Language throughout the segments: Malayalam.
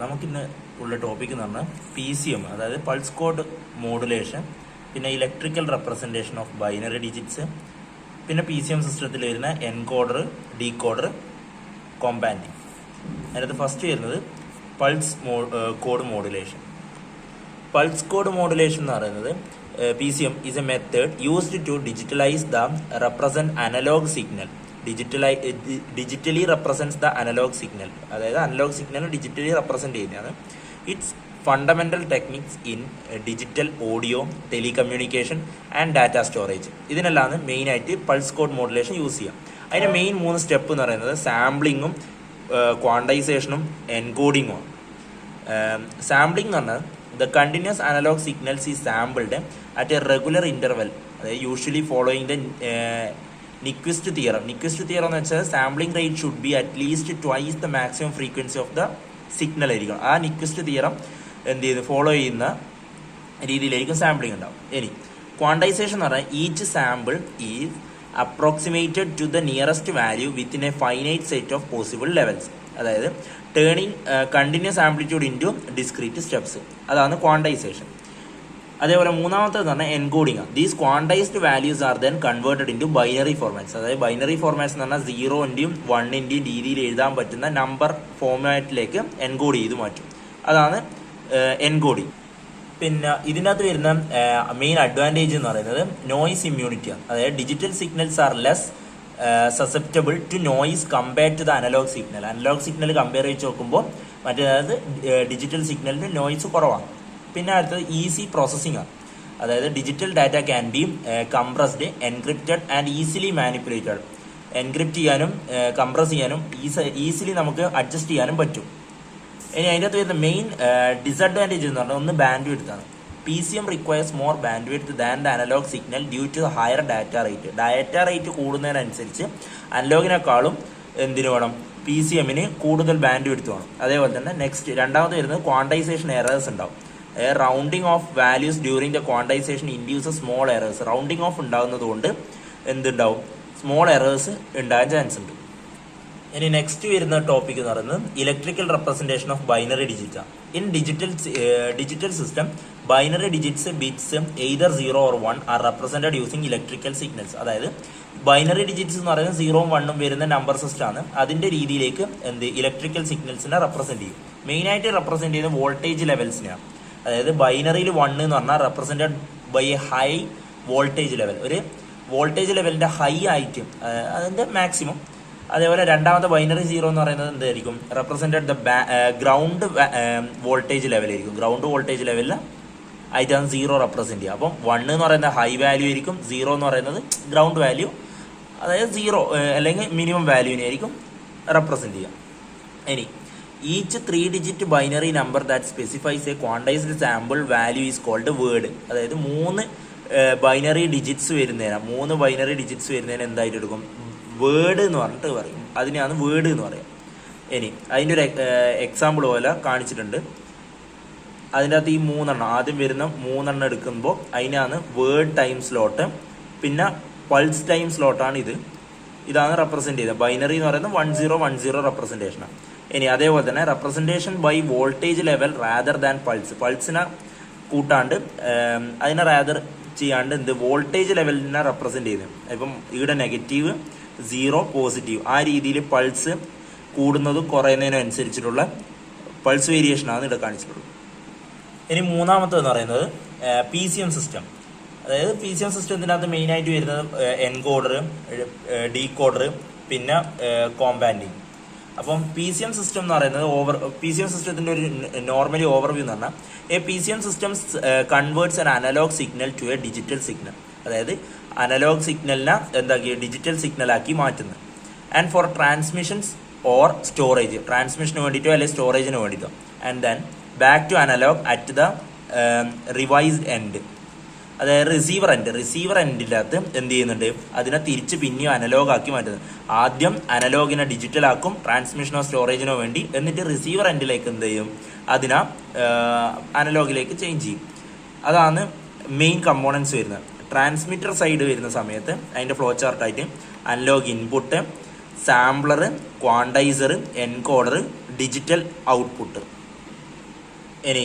നമുക്കിന്ന് ഉള്ള ടോപ്പിക് എന്ന് പറഞ്ഞാൽ PCM, അതായത് പൾസ് കോഡ് മോഡുലേഷൻ, പിന്നെ electrical representation of binary digits, പിന്നെ PCM സിസ്റ്റത്തിൽ വരുന്ന എൻകോഡർ, ഡീകോഡർ, കോമ്പാൻഡിങ്. അതിനകത്ത് ഫസ്റ്റ് വരുന്നത് pulse code modulation. Pulse code modulation എന്ന് പറയുന്നത് PCM is a method used to digitalize the represent analog signal. Digitally represents the analog signal. അതായത് അനലോഗ് സിഗ്നൽ ഡിജിറ്റലി റെപ്രസെന്റ് ചെയ്യുന്നതാണ്. It's fundamental techniques in digital audio, telecommunication and data storage. ഇതിനെല്ലാം മെയിനായിട്ട് പൾസ് കോഡ് മോഡുലേഷൻ യൂസ് ചെയ്യാം. അതിൻ്റെ മെയിൻ 3 സ്റ്റെപ്പ് എന്ന് പറയുന്നത് സാമ്പിളിങ്ങും ക്വാണ്ടൈസേഷനും എൻകോഡിങ്ങും. സാമ്പിളിംഗ് എന്ന് പറഞ്ഞാൽ the continuous analog signals is sampled at a regular interval, usually following the Nyquist theorem. Nyquist theorem എന്ന് വെച്ചാൽ sampling rate should be at least twice the maximum frequency of the signal ആയിരിക്കും. ആ നിക്വിസ്റ്റ് തിയറം എന്ത് ചെയ്ത് ഫോളോ ചെയ്യുന്ന രീതിയിലായിരിക്കും സാമ്പിളിംഗ് ഉണ്ടാവും. ഇനി ക്വാണ്ടൈസേഷൻ എന്ന് പറഞ്ഞാൽ each sample is approximated to the nearest value within a finite set of possible levels. അതായത് turning continuous amplitude in to discrete steps, അതാണ് ക്വാണ്ടൈസേഷൻ. അതേപോലെ മൂന്നാമത്തേന്ന് പറഞ്ഞാൽ encoding. These quantized values are then converted in to binary formats. അതായത് ബൈനറി ഫോർമാറ്റ്സ് എന്ന് പറഞ്ഞാൽ 0-ന്റെയും 1-ന്റെയും രീതിയിൽ എഴുതാൻ പറ്റുന്ന നമ്പർ ഫോർമാറ്റിലേക്ക് എൻകോഡ് ചെയ്ത് മാറ്റും. അതാണ് എൻകോഡിങ്. പിന്നെ ഇതിനകത്ത് വരുന്ന മെയിൻ അഡ്വാൻറ്റേജ് എന്ന് പറയുന്നത് നോയിസ് ഇമ്മ്യൂണിറ്റിയാണ്. അതായത് digital signals are less susceptible to noise compared to the analog signal. Analog signal compare ചെയ്ത് നോക്കുമ്പോൾ അതായത് ഡിജിറ്റൽ സിഗ്നലിന് നോയിസ് കുറവാണ്. പിന്നെ അടുത്തത് ഈസി പ്രോസസ്സിംഗ് ആണ്. അതായത് digital data can be compressed, encrypted and easily manipulated. Encrypt ചെയ്യാനും കംപ്രസ് ചെയ്യാനും ഈസിലി നമുക്ക് അഡ്ജസ്റ്റ് ചെയ്യാനും പറ്റും. ഇനി അതിൻ്റെ അകത്ത് വരുന്ന മെയിൻ ഡിസഡ്വാൻറ്റേജ് എന്ന് പറഞ്ഞാൽ ഒന്ന് band വിഡ്ത്താണ്. PCM requires more bandwidth than the analog signal due to the higher data rate. Data rate കൂടുന്നതിനനുസരിച്ച് അനലോഗിനേക്കാളും എന്തിനു വേണം, PCMന് കൂടുതൽ ബാൻഡ് വിഡ്ത്ത് വേണം. അതേപോലെ തന്നെ നെക്സ്റ്റ് രണ്ടാമത് വരുന്നത് ക്വാണ്ടൈസേഷൻ എറേഴ്സ് ഉണ്ടാവും. Rounding off values during the quantization induce small errors. Rounding off ഉണ്ടാകുന്നത് കൊണ്ട് എന്തുണ്ടാവും, സ്മോൾ എറേഴ്സ് ഉണ്ടാകാൻ ചാൻസ് ഉണ്ട്. ഇനി നെക്സ്റ്റ് വരുന്ന ടോപ്പിക് എന്ന് പറയുന്നത് electrical representation of binary digits. In digital system binary digits bits either 0 or 1 R represented using electrical signals. അതായത് ബൈനറി ഡിജിറ്റ്സ് എന്ന് പറയുന്നത് 0 ഉം 1 ഉം വരുന്ന നമ്പർ സിസ്റ്റം ആണ്. അതിൻ്റെ രീതിയിലേക്ക് ഇലക്ട്രിക്കൽ സിഗ്നൽസിനെ റെപ്രസെൻറ്റ് ചെയ്യും. മെയിനായിട്ട് റെപ്രസെൻറ്റ് ചെയ്യുന്ന വോൾട്ടേജ് ലെവൽസിനെയാണ്. അതായത് ബൈനറിയിൽ 1 എന്ന് പറഞ്ഞാൽ represented by a high voltage level, ഒരു വോൾട്ടേജ് ലെവലിൻ്റെ ഹൈ ആയിട്ട് അതിൻ്റെ മാക്സിമം. അതേപോലെ രണ്ടാമത്തെ ബൈനറി 0 എന്ന് പറയുന്നത് എന്തായിരിക്കും, റെപ്രസെൻറ്റഡ് ദ ഗ്രൗണ്ട് വോൾട്ടേജ് ലെവലായിരിക്കും. ഗ്രൗണ്ട് വോൾട്ടേജ് ലെവലിൽ ആയിട്ടാണ് 0 റെപ്രസെൻറ്റ് ചെയ്യുക. അപ്പം 1 എന്ന് പറയുന്നത് ഹൈ വാല്യൂ ആയിരിക്കും, 0 എന്ന് പറയുന്നത് ഗ്രൗണ്ട് വാല്യൂ, അതായത് 0 അല്ലെങ്കിൽ മിനിമം വാല്യൂവിനെ ആയിരിക്കും റെപ്രസെൻറ്റ് ചെയ്യുക. ഇനി each 3 digit binary number that specifies a quantized sample value is called word. അതായത് 3 ബൈനറി ഡിജിറ്റ്സ് വരുന്നതിന് എന്തായിട്ട് എടുക്കും, വേർഡ് എന്ന് പറഞ്ഞിട്ട് പറയും. അതിനെയാണ് വേർഡ് എന്ന് പറയാം. ഇനി അതിൻ്റെ ഒരു എക്സാമ്പിൾ പോലെ കാണിച്ചിട്ടുണ്ട്. അതിൻ്റെ അകത്ത് ഈ 3 എണ്ണം, ആദ്യം വരുന്ന 3 എണ്ണം എടുക്കുമ്പോൾ അതിനാണ് വേർഡ് ടൈം സ്ലോട്ട്, പിന്നെ പൾസ് ടൈം സ്ലോട്ടാണ് ഇതാണ് റെപ്രസെൻറ്റ് ചെയ്തത്. ബൈനറി എന്ന് പറയുന്നത് 1010 റെപ്രസെൻറ്റേഷനാണ്. ഇനി അതേപോലെ തന്നെ representation by voltage level rather than പൾസിനെ കൂട്ടാണ്ട് അതിനെ റാദർ ചെയ്യാണ്ട് വോൾട്ടേജ് ലെവലിനെ റെപ്രസെൻറ്റ് ചെയ്ത്. ഇപ്പം ഇവിടെ നെഗറ്റീവ്, 0, പോസിറ്റീവ്, ആ രീതിയിൽ പൾസ് കൂടുന്നതും കുറയുന്നതിനും അനുസരിച്ചിട്ടുള്ള പൾസ് വേരിയേഷനാണ് ഇവിടെ കാണിച്ചിട്ടുള്ളത്. ഇനി മൂന്നാമത്തെന്ന് പറയുന്നത് PCM സിസ്റ്റം. അതായത് PCM സിസ്റ്റത്തിനകത്ത് മെയിനായിട്ട് വരുന്നത് എൻകോഡർ, ഡീകോഡർ, പിന്നെ കോമ്പാൻഡിങ്. അപ്പം PCM സിസ്റ്റം എന്ന് പറയുന്നത് PCM സിസ്റ്റത്തിൻ്റെ ഒരു നോർമലി ഓവർവ്യൂ എന്ന് പറഞ്ഞാൽ PCM system converts an analog signal to a digital signal. അതായത് അനലോഗ് സിഗ്നലിനെ എന്താക്കി ഡിജിറ്റൽ സിഗ്നലാക്കി മാറ്റുന്നത്. And for transmissions or storage, ട്രാൻസ്മിഷന് വേണ്ടിയിട്ടോ അല്ലെങ്കിൽ സ്റ്റോറേജിന് വേണ്ടിയിട്ടോ. And then back to analog at the revised end. അതായത് റിസീവർ എൻഡിനകത്ത് എന്ത് ചെയ്യുന്നുണ്ട്, അതിനെ തിരിച്ച് പിന്നെയും അനലോഗ് ആക്കി മാറ്റുന്നത്. ആദ്യം അനലോഗിനെ ഡിജിറ്റൽ ആക്കും ട്രാൻസ്മിഷനോ സ്റ്റോറേജിനോ വേണ്ടി, എന്നിട്ട് റിസീവർ എൻഡിലേക്ക് എന്ത് ചെയ്യും, അതിനെ അനലോഗിലേക്ക് ചേഞ്ച് ചെയ്യും. അതാണ് മെയിൻ കമ്പോണൻസ് വരുന്നത്. ട്രാൻസ്മിറ്റർ സൈഡ് വരുന്ന സമയത്ത് അതിൻ്റെ ഫ്ലോ ചാർട്ടായിട്ട് analog input, sampler, quantizer, encoder, digital output. ഇനി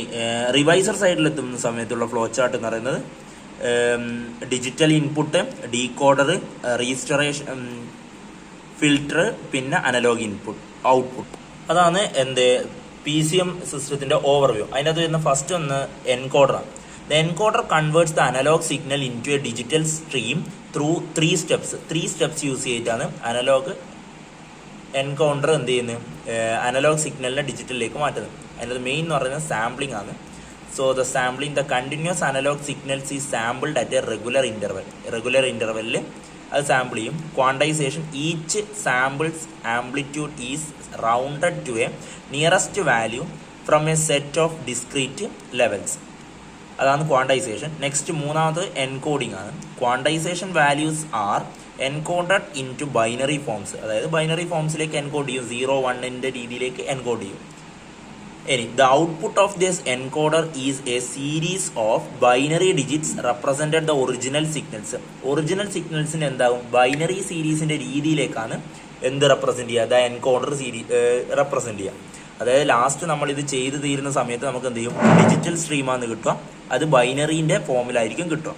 റിവൈസർ സൈഡിലെത്തുന്ന സമയത്തുള്ള ഫ്ലോ ചാർട്ട് എന്ന് പറയുന്നത് digital input, decoder, restoration, filter, പിന്നെ അനലോഗ് ഇൻപുട്ട്, ഔട്ട്പുട്ട്. അതാണ് PCM സിസ്റ്റത്തിന്റെ ഓവർവ്യൂ. അതിനകത്ത് വരുന്ന ഫസ്റ്റ് ഒന്ന് എൻകോഡറാണ്. The encoder converts the analog signal in to a digital stream through three steps use ചെയ്തിട്ടാണ് അനലോഗ് എൻകൗണ്ടർ അനലോഗ് സിഗ്നലിനെ ഡിജിറ്റലിലേക്ക് മാറ്റുന്നത്. അതിനകത്ത് മെയിൻ എന്ന് പറയുന്നത് സാമ്പിളിംഗ് ആണ്. So the sampling, the continuous analog signals is sampled at a regular ഇന്റർവെല്ലിൽ അത് സാമ്പിൾ ചെയ്യും. Quantization, each samples amplitude is rounded to a nearest value from a set of discrete levels. അതാണ് ക്വാണ്ടൈസേഷൻ. നെക്സ്റ്റ് മൂന്നാമത് എൻകോഡിംഗ് ആണ്. Quantization values are encoded in to binary forms. അതായത് ബൈനറി ഫോംസിലേക്ക് എൻകോഡ് ചെയ്യും, 0, 1 രീതിയിലേക്ക് എൻകോഡ് ചെയ്യും. ഇനി the output of this encoder is a series of binary digits represented the original signals. Original സിഗ്നൽസിന് എന്താകും, ബൈനറി സീരീസിന്റെ രീതിയിലേക്കാണ് റെപ്രസെന്റ് ചെയ്യുക, ദ എൻകോഡർ റെപ്രസെന്റ് ചെയ്യുക. അതായത് ലാസ്റ്റ് നമ്മൾ ഇത് ചെയ്ത് തീരുന്ന സമയത്ത് നമുക്ക് എന്ത് ചെയ്യും, ഡിജിറ്റൽ സ്ട്രീമാന്ന് കിട്ടുക, അത് ബൈനറിന്റെ ഫോമിലായിരിക്കും കിട്ടുക.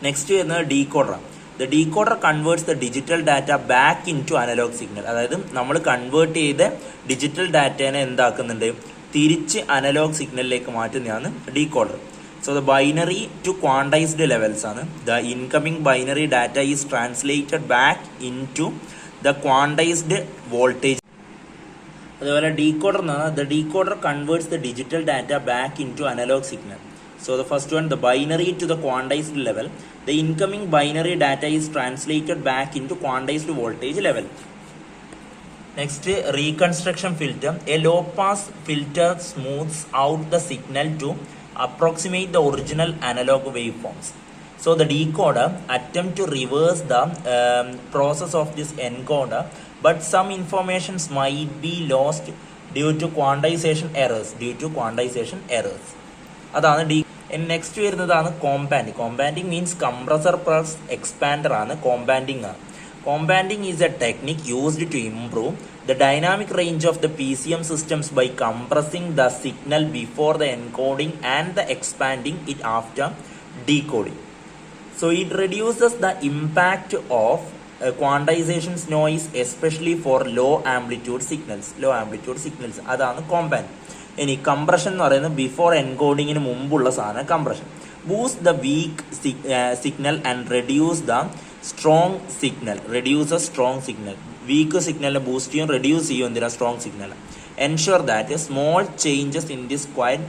നെക്സ്റ്റ് വരുന്നത് ഡീകോഡറാണ്. The decoder converts the digital data back in to analog signal. അതായത് നമ്മൾ കൺവേർട്ട് ചെയ്ത ഡിജിറ്റൽ ഡാറ്റേനെ എന്താക്കുന്നുണ്ട്, തിരിച്ച് അനലോഗ് സിഗ്നലിലേക്ക് മാറ്റുന്നതാണ് decoder. So the binary to quantized levels ആണ്. The incoming binary data is translated back in to the quantized voltage. അതുപോലെ ഡീകോഡർ എന്ന് പറഞ്ഞാൽ the decoder converts the digital data back in to analog signal. So the first one, the binary to the quantized level. The incoming binary data is translated back into quantized voltage level. Next, reconstruction filter. A low pass filter smooths out the signal to approximate the original analog waveforms. So the decoder attempt to reverse the process of this encoder, but some informations might be lost due to quantization errors. അതാണ് നെക്സ്റ്റ് വരുന്നതാണ് companding. Companding means compressor plus expander ആണ് companding. Companding is a technique used to improve the dynamic range of the PCM systems by compressing the signal before the encoding and the expanding it after decoding. So it reduces the impact of quantization noise, especially for low amplitude signals. അതാണ് കോമ്പാൻഡ്. ഇനി കംപ്രഷൻ എന്ന് പറയുന്നത് ബിഫോർ എൻകോഡിങ്ങിന് മുമ്പുള്ള സാധനം compression. Boost the weak signal and reduce the strong signal. Weak സിഗ്നലിനെ ബൂസ്റ്റ് ചെയ്യും, റെഡ്യൂസ് ചെയ്യും strong signal. Ensure that small changes in this quiet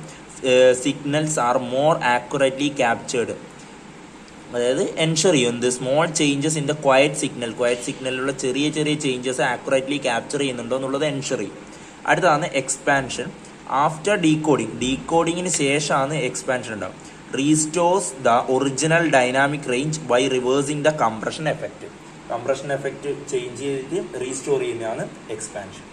signals are more accurately captured. അതായത് എൻഷുർ ചെയ്യും small changes in the quiet സിഗ്നലിലുള്ള ചെറിയ ചേഞ്ചസ് ആക്യുറേറ്റ്ലി ക്യാപ്ചർ ചെയ്യുന്നുണ്ടോ എന്നുള്ളത് എൻഷുർ ചെയ്യും. അടുത്തതാണ് എക്സ്പാൻഷൻ. ആഫ്റ്റർ ഡീകോഡിങ്ങിന് ശേഷമാണ് എക്സ്പാൻഷൻ ഉണ്ടാവും. Restores the original dynamic range by reversing the compression effect change ചെയ്തിട്ട് റീസ്റ്റോർ ചെയ്യുന്നതാണ് എക്സ്പാൻഷൻ.